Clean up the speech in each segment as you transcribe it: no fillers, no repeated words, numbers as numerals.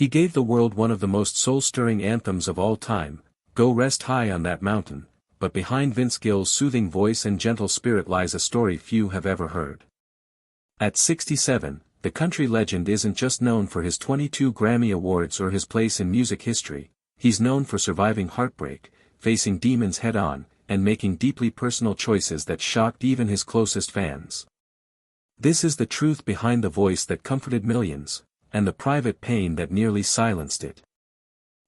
He gave the world one of the most soul-stirring anthems of all time, Go Rest High on That Mountain, but behind Vince Gill's soothing voice and gentle spirit lies a story few have ever heard. At 67, the country legend isn't just known for his 22 Grammy Awards or his place in music history, he's known for surviving heartbreak, facing demons head-on, and making deeply personal choices that shocked even his closest fans. This is the truth behind the voice that comforted millions, and the private pain that nearly silenced it.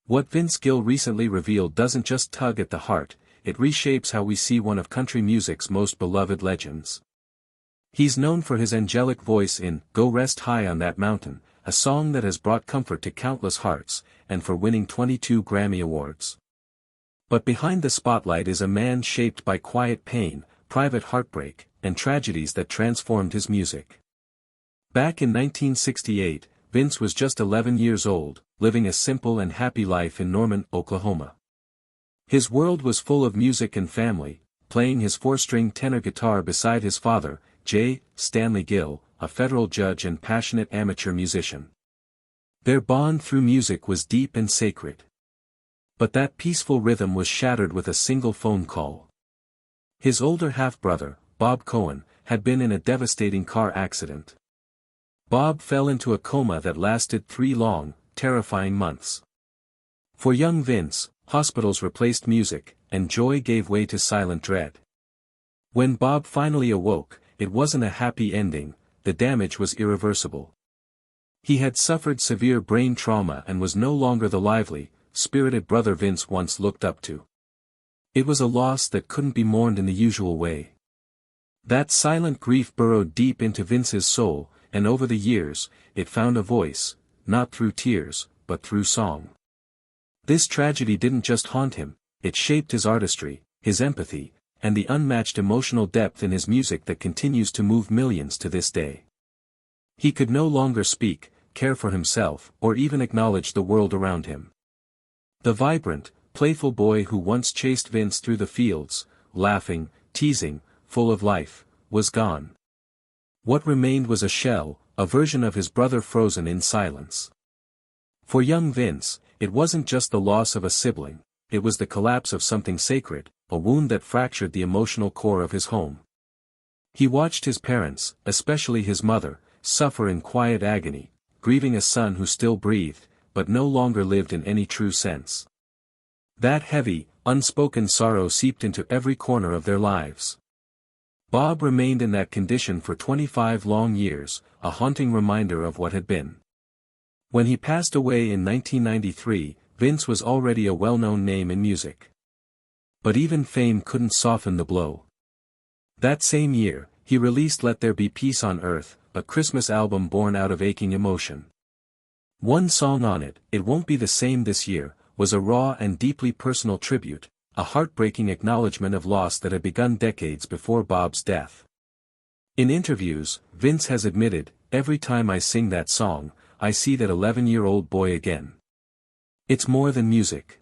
What Vince Gill recently revealed doesn't just tug at the heart, it reshapes how we see one of country music's most beloved legends. He's known for his angelic voice in Go Rest High on That Mountain, a song that has brought comfort to countless hearts, and for winning 22 Grammy Awards. But behind the spotlight is a man shaped by quiet pain, private heartbreak, and tragedies that transformed his music. Back in 1968, Vince was just 11 years old, living a simple and happy life in Norman, Oklahoma. His world was full of music and family, playing his 4-string tenor guitar beside his father, J. Stanley Gill, a federal judge and passionate amateur musician. Their bond through music was deep and sacred. But that peaceful rhythm was shattered with a single phone call. His older half-brother, Bob Cohen, had been in a devastating car accident. Bob fell into a coma that lasted 3 long, terrifying months. For young Vince, hospitals replaced music, and joy gave way to silent dread. When Bob finally awoke, it wasn't a happy ending, the damage was irreversible. He had suffered severe brain trauma and was no longer the lively, spirited brother Vince once looked up to. It was a loss that couldn't be mourned in the usual way. That silent grief burrowed deep into Vince's soul, and over the years, it found a voice, not through tears, but through song. This tragedy didn't just haunt him, it shaped his artistry, his empathy, and the unmatched emotional depth in his music that continues to move millions to this day. He could no longer speak, care for himself, or even acknowledge the world around him. The vibrant, playful boy who once chased Vince through the fields, laughing, teasing, full of life, was gone. What remained was a shell, a version of his brother frozen in silence. For young Vince, it wasn't just the loss of a sibling, it was the collapse of something sacred, a wound that fractured the emotional core of his home. He watched his parents, especially his mother, suffer in quiet agony, grieving a son who still breathed, but no longer lived in any true sense. That heavy, unspoken sorrow seeped into every corner of their lives. Bob remained in that condition for 25 long years, a haunting reminder of what had been. When he passed away in 1993, Vince was already a well-known name in music. But even fame couldn't soften the blow. That same year, he released Let There Be Peace on Earth, a Christmas album born out of aching emotion. One song on it, It Won't Be the Same This Year, was a raw and deeply personal tribute, a heartbreaking acknowledgement of loss that had begun decades before Bob's death. In interviews, Vince has admitted, "Every time I sing that song, I see that 11-year-old boy again. It's more than music.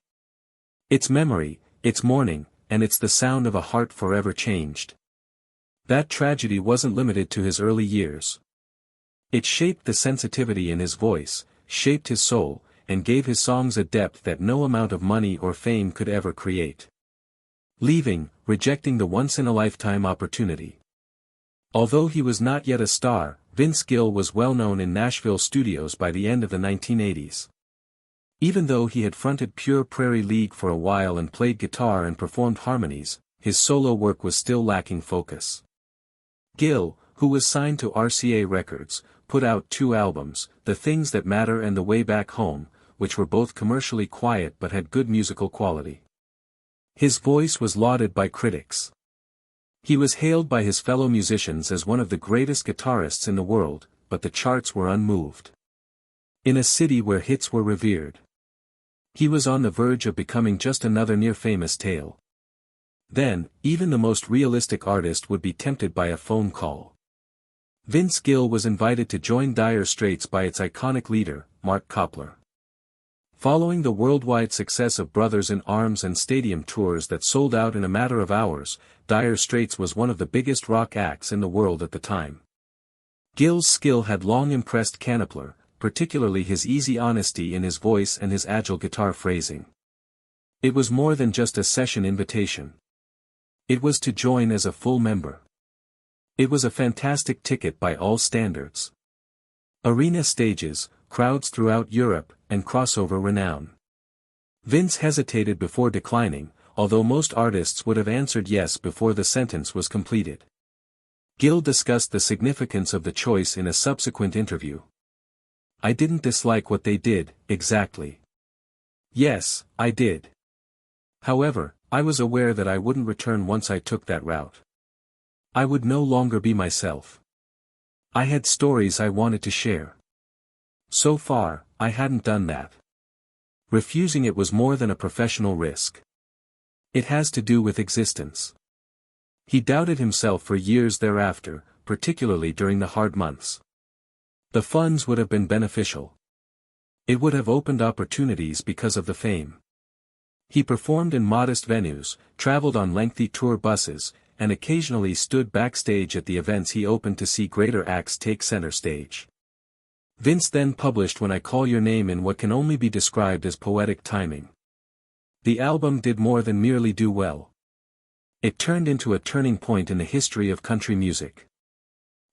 It's memory, it's mourning, and it's the sound of a heart forever changed." That tragedy wasn't limited to his early years. It shaped the sensitivity in his voice, shaped his soul, and gave his songs a depth that no amount of money or fame could ever create. Rejecting the once-in-a-lifetime opportunity. Although he was not yet a star, Vince Gill was well known in Nashville studios by the end of the 1980s. Even though he had fronted Pure Prairie League for a while and played guitar and performed harmonies, his solo work was still lacking focus. Gill, who was signed to RCA Records, put out 2 albums, The Things That Matter and The Way Back Home, which were both commercially quiet but had good musical quality. His voice was lauded by critics. He was hailed by his fellow musicians as one of the greatest guitarists in the world, but the charts were unmoved. In a city where hits were revered, he was on the verge of becoming just another near-famous tale. Then, even the most realistic artist would be tempted by a phone call. Vince Gill was invited to join Dire Straits by its iconic leader, Mark Knopfler. Following the worldwide success of Brothers in Arms and stadium tours that sold out in a matter of hours, Dire Straits was one of the biggest rock acts in the world at the time. Gill's skill had long impressed Knopfler, particularly his easy honesty in his voice and his agile guitar phrasing. It was more than just a session invitation. It was to join as a full member. It was a fantastic ticket by all standards. Arena stages, crowds throughout Europe, and crossover renown. Vince hesitated before declining, although most artists would have answered yes before the sentence was completed. Gill discussed the significance of the choice in a subsequent interview. "I didn't dislike what they did, exactly. Yes, I did. However, I was aware that I wouldn't return once I took that route. I would no longer be myself. I had stories I wanted to share. So far, I hadn't done that. Refusing it was more than a professional risk. It has to do with existence." He doubted himself for years thereafter, particularly during the hard months. The funds would have been beneficial. It would have opened opportunities because of the fame. He performed in modest venues, traveled on lengthy tour buses, and occasionally stood backstage at the events he opened to see greater acts take center stage. Vince then published When I Call Your Name in what can only be described as poetic timing. The album did more than merely do well. It turned into a turning point in the history of country music.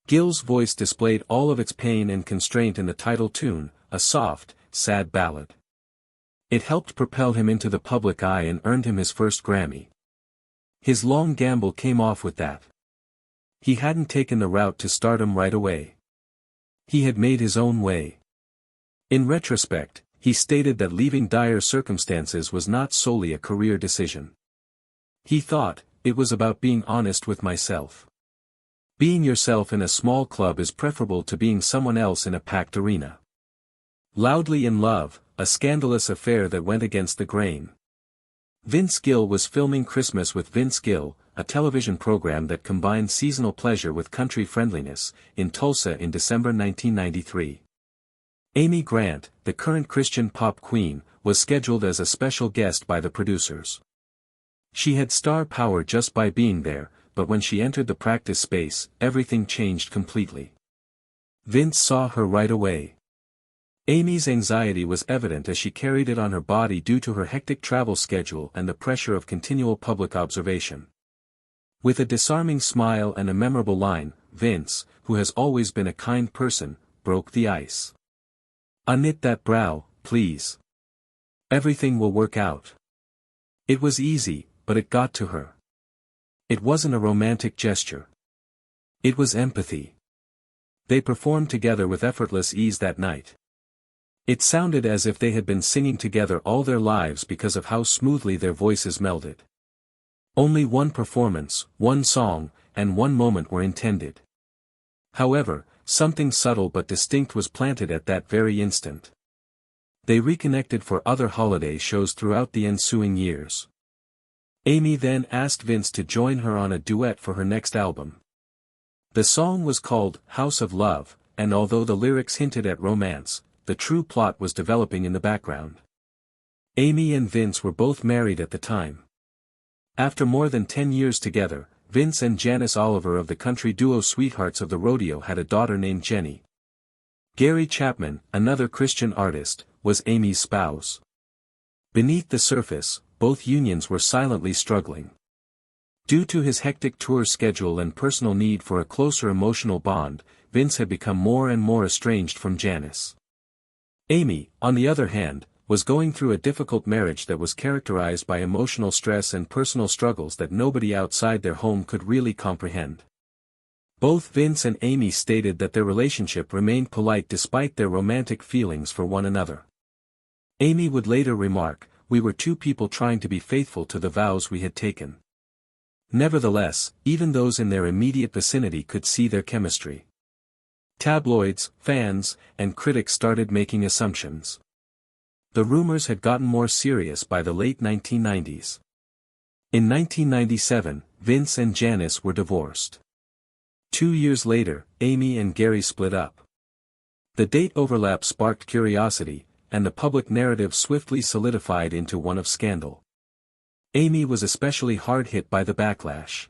Gill's voice displayed all of its pain and constraint in the title tune, a soft, sad ballad. It helped propel him into the public eye and earned him his first Grammy. His long gamble came off with that. He hadn't taken the route to stardom right away. He had made his own way. In retrospect, he stated that leaving dire circumstances was not solely a career decision. He thought, "It was about being honest with myself. Being yourself in a small club is preferable to being someone else in a packed arena." Loudly in Love, a scandalous affair that went against the grain. Vince Gill was filming Christmas with Vince Gill, a television program that combined seasonal pleasure with country friendliness, in Tulsa in December 1993. Amy Grant, the current Christian pop queen, was scheduled as a special guest by the producers. She had star power just by being there, but when she entered the practice space, everything changed completely. Vince saw her right away. Amy's anxiety was evident as she carried it on her body due to her hectic travel schedule and the pressure of continual public observation. With a disarming smile and a memorable line, Vince, who has always been a kind person, broke the ice. "Unknit that brow, please. Everything will work out." It was easy, but it got to her. It wasn't a romantic gesture. It was empathy. They performed together with effortless ease that night. It sounded as if they had been singing together all their lives because of how smoothly their voices melded. Only one performance, one song, and one moment were intended. However, something subtle but distinct was planted at that very instant. They reconnected for other holiday shows throughout the ensuing years. Amy then asked Vince to join her on a duet for her next album. The song was called House of Love, and although the lyrics hinted at romance, the true plot was developing in the background. Amy and Vince were both married at the time. After more than 10 years together, Vince and Janice Oliver of the country duo Sweethearts of the Rodeo had a daughter named Jenny. Gary Chapman, another Christian artist, was Amy's spouse. Beneath the surface, both unions were silently struggling. Due to his hectic tour schedule and personal need for a closer emotional bond, Vince had become more and more estranged from Janice. Amy, on the other hand, was going through a difficult marriage that was characterized by emotional stress and personal struggles that nobody outside their home could really comprehend. Both Vince and Amy stated that their relationship remained polite despite their romantic feelings for one another. Amy would later remark, "We were two people trying to be faithful to the vows we had taken." Nevertheless, even those in their immediate vicinity could see their chemistry. Tabloids, fans, and critics started making assumptions. The rumors had gotten more serious by the late 1990s. In 1997, Vince and Janice were divorced. 2 years later, Amy and Gary split up. The date overlap sparked curiosity, and the public narrative swiftly solidified into one of scandal. Amy was especially hard hit by the backlash.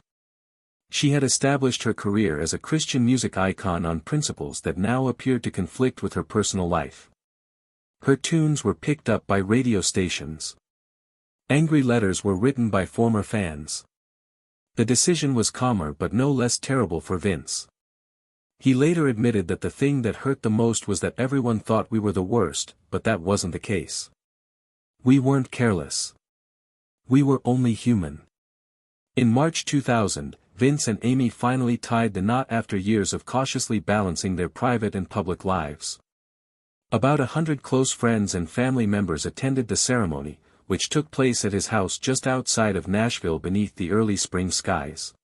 She had established her career as a Christian music icon on principles that now appeared to conflict with her personal life. Her tunes were picked up by radio stations. Angry letters were written by former fans. The decision was calmer but no less terrible for Vince. He later admitted that the thing that hurt the most was that everyone thought we were the worst, but that wasn't the case. We weren't careless. We were only human. In March 2000, Vince and Amy finally tied the knot after years of cautiously balancing their private and public lives. About 100 close friends and family members attended the ceremony, which took place at his house just outside of Nashville beneath the early spring skies.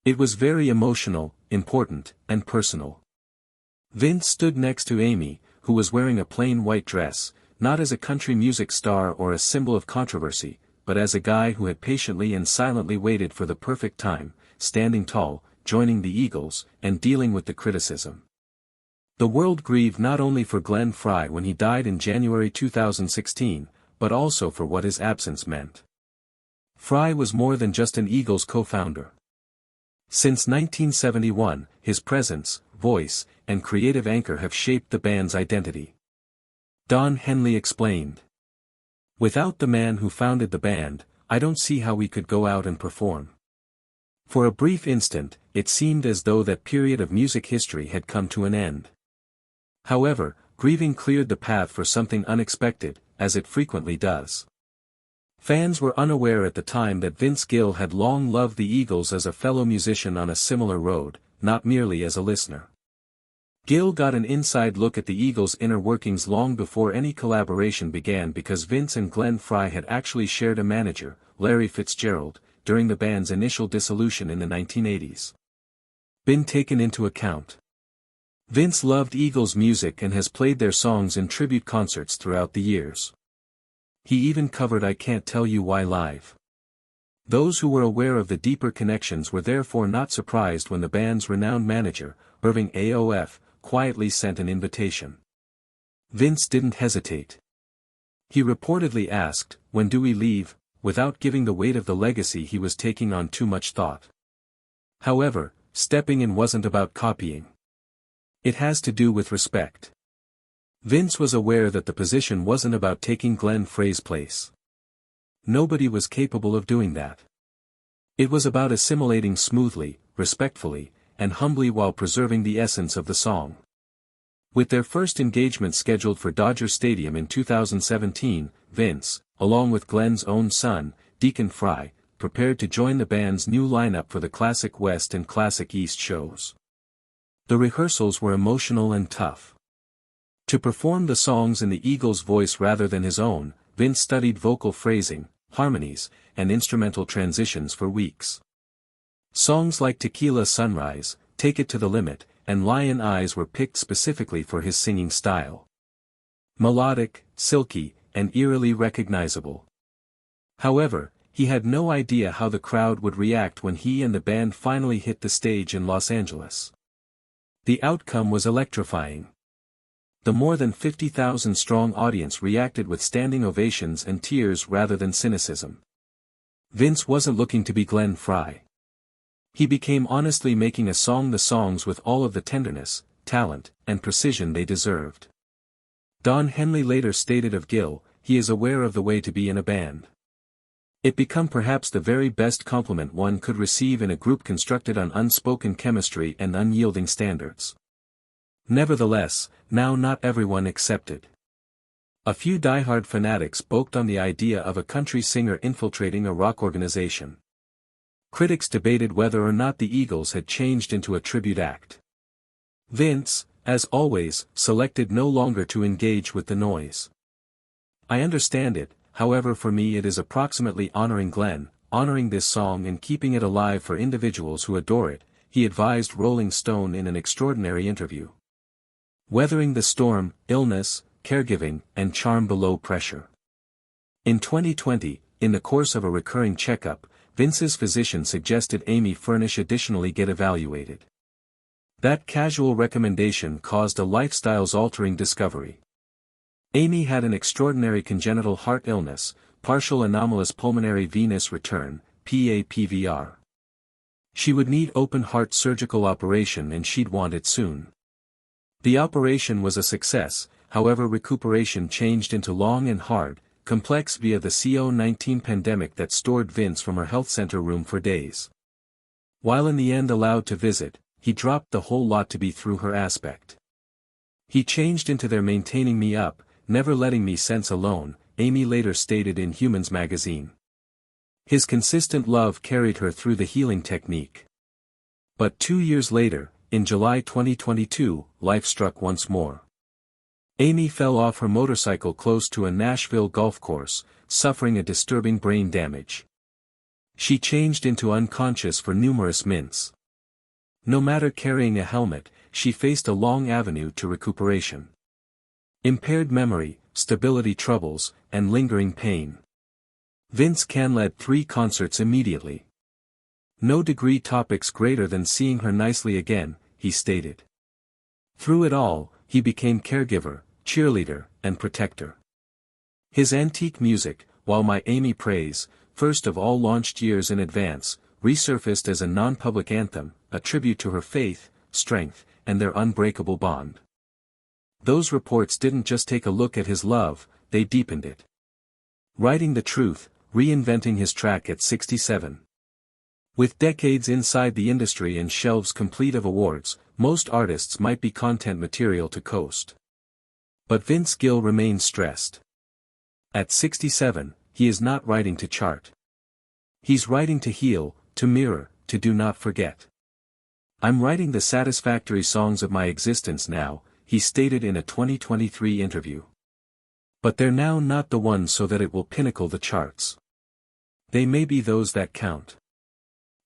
It was very emotional, important, and personal. Vince stood next to Amy, who was wearing a plain white dress, not as a country music star or a symbol of controversy, but as a guy who had patiently and silently waited for the perfect time, standing tall, joining the Eagles, and dealing with the criticism. The world grieved not only for Glenn Frey when he died in January 2016, but also for what his absence meant. Frey was more than just an Eagles co-founder. Since 1971, his presence, voice, and creative anchor have shaped the band's identity. Don Henley explained. Without the man who founded the band, I don't see how we could go out and perform. For a brief instant, it seemed as though that period of music history had come to an end. However, grieving cleared the path for something unexpected, as it frequently does. Fans were unaware at the time that Vince Gill had long loved the Eagles as a fellow musician on a similar road, not merely as a listener. Gill got an inside look at the Eagles' inner workings long before any collaboration began because Vince and Glenn Frey had actually shared a manager, Larry Fitzgerald, during the band's initial dissolution in the 1980s. Been taken into account. Vince loved Eagles music and has played their songs in tribute concerts throughout the years. He even covered I Can't Tell You Why live. Those who were aware of the deeper connections were therefore not surprised when the band's renowned manager, Irving AOF, quietly sent an invitation. Vince didn't hesitate. He reportedly asked, "When do we leave?" without giving the weight of the legacy he was taking on too much thought. However, stepping in wasn't about copying. It has to do with respect. Vince was aware that the position wasn't about taking Glenn Frey's place. Nobody was capable of doing that. It was about assimilating smoothly, respectfully, and humbly while preserving the essence of the song. With their first engagement scheduled for Dodger Stadium in 2017, Vince, along with Glenn's own son, Deacon Frey, prepared to join the band's new lineup for the Classic West and Classic East shows. The rehearsals were emotional and tough. To perform the songs in the Eagles' voice rather than his own, Vince studied vocal phrasing, harmonies, and instrumental transitions for weeks. Songs like Tequila Sunrise, Take It to the Limit, and Lion Eyes were picked specifically for his singing style. Melodic, silky, and eerily recognizable. However, he had no idea how the crowd would react when he and the band finally hit the stage in Los Angeles. The outcome was electrifying. The more than 50,000-strong audience reacted with standing ovations and tears rather than cynicism. Vince wasn't looking to be Glenn Frey. He became honestly making the songs with all of the tenderness, talent, and precision they deserved. Don Henley later stated of Gill, "He is aware of the way to be in a band. It become perhaps the very best compliment one could receive in a group constructed on unspoken chemistry and unyielding standards." Nevertheless, now not everyone accepted. A few diehard fanatics balked on the idea of a country singer infiltrating a rock organization. Critics debated whether or not the Eagles had changed into a tribute act. Vince, as always, selected no longer to engage with the noise. "I understand it, however for me it is approximately honoring Glenn, honoring this song and keeping it alive for individuals who adore it," he advised Rolling Stone in an extraordinary interview. Weathering the storm, illness, caregiving, and charm below pressure. In 2020, in the course of a recurring checkup, Vince's physician suggested Amy furnish additionally get evaluated. That casual recommendation caused a lifestyles-altering discovery. Amy had an extraordinary congenital heart illness, partial anomalous pulmonary venous return, PAPVR. She would need open-heart surgical operation and she'd want it soon. The operation was a success, however recuperation changed into long and hard, complex via the COVID-19 pandemic that stored Vince from her health center room for days. While in the end allowed to visit, he dropped the whole lot to be through her aspect. He changed into their maintaining me up, never letting me sense alone, Amy later stated in Humans magazine. His consistent love carried her through the healing technique. But 2 years later, in July 2022, life struck once more. Amy fell off her motorcycle close to a Nashville golf course, suffering a disturbing brain damage. She changed into unconscious for numerous minutes. No matter carrying a helmet, she faced a long avenue to recuperation. Impaired memory, stability troubles, and lingering pain. Vince Can led 3 concerts immediately. No degree topics greater than seeing her nicely again, he stated. Through it all, he became caregiver, cheerleader, and protector. His antique music, While My Amy Prays, first of all launched years in advance, resurfaced as a non-public anthem, a tribute to her faith, strength, and their unbreakable bond. Those reports didn't just take a look at his love, they deepened it. Writing the Truth, reinventing his track at 67. With decades inside the industry and shelves complete of awards, most artists might be content material to coast. But Vince Gill remains stressed. At 67, he is not writing to chart. He's writing to heal, to mirror, to do not forget. I'm writing the satisfactory songs of my existence now, he stated in a 2023 interview. But they're now not the ones so that it will pinnacle the charts. They may be those that count.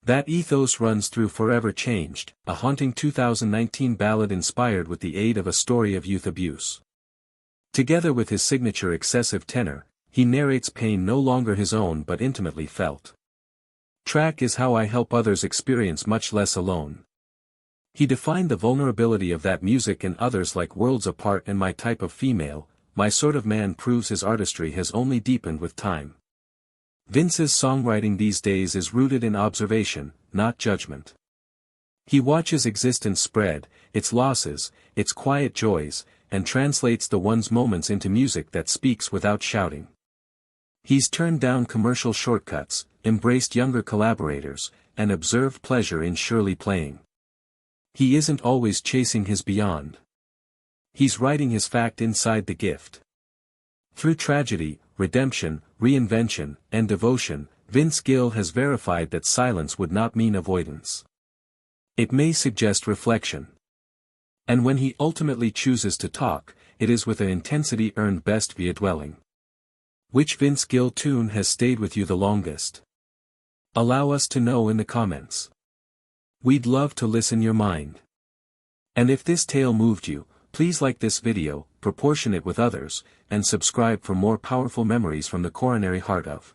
That ethos runs through Forever Changed, a haunting 2019 ballad inspired with the aid of a story of youth abuse. Together with his signature excessive tenor, he narrates pain no longer his own but intimately felt. Track is how I help others experience much less alone. He defined the vulnerability of that music in others like Worlds Apart and My Type of Female, My Sort of Man proves his artistry has only deepened with time. Vince's songwriting these days is rooted in observation, not judgment. He watches existence spread, its losses, its quiet joys, and translates the one's moments into music that speaks without shouting. He's turned down commercial shortcuts, embraced younger collaborators, and observed pleasure in surely playing. He isn't always chasing his beyond. He's writing his fact inside the gift. Through tragedy, redemption, reinvention, and devotion, Vince Gill has verified that silence would not mean avoidance. It may suggest reflection. And when he ultimately chooses to talk, it is with an intensity earned best via dwelling. Which Vince Gill tune has stayed with you the longest? Allow us to know in the comments. We'd love to listen your mind. And if this tale moved you, please like this video, proportion it with others, and subscribe for more powerful memories from the coronary heart of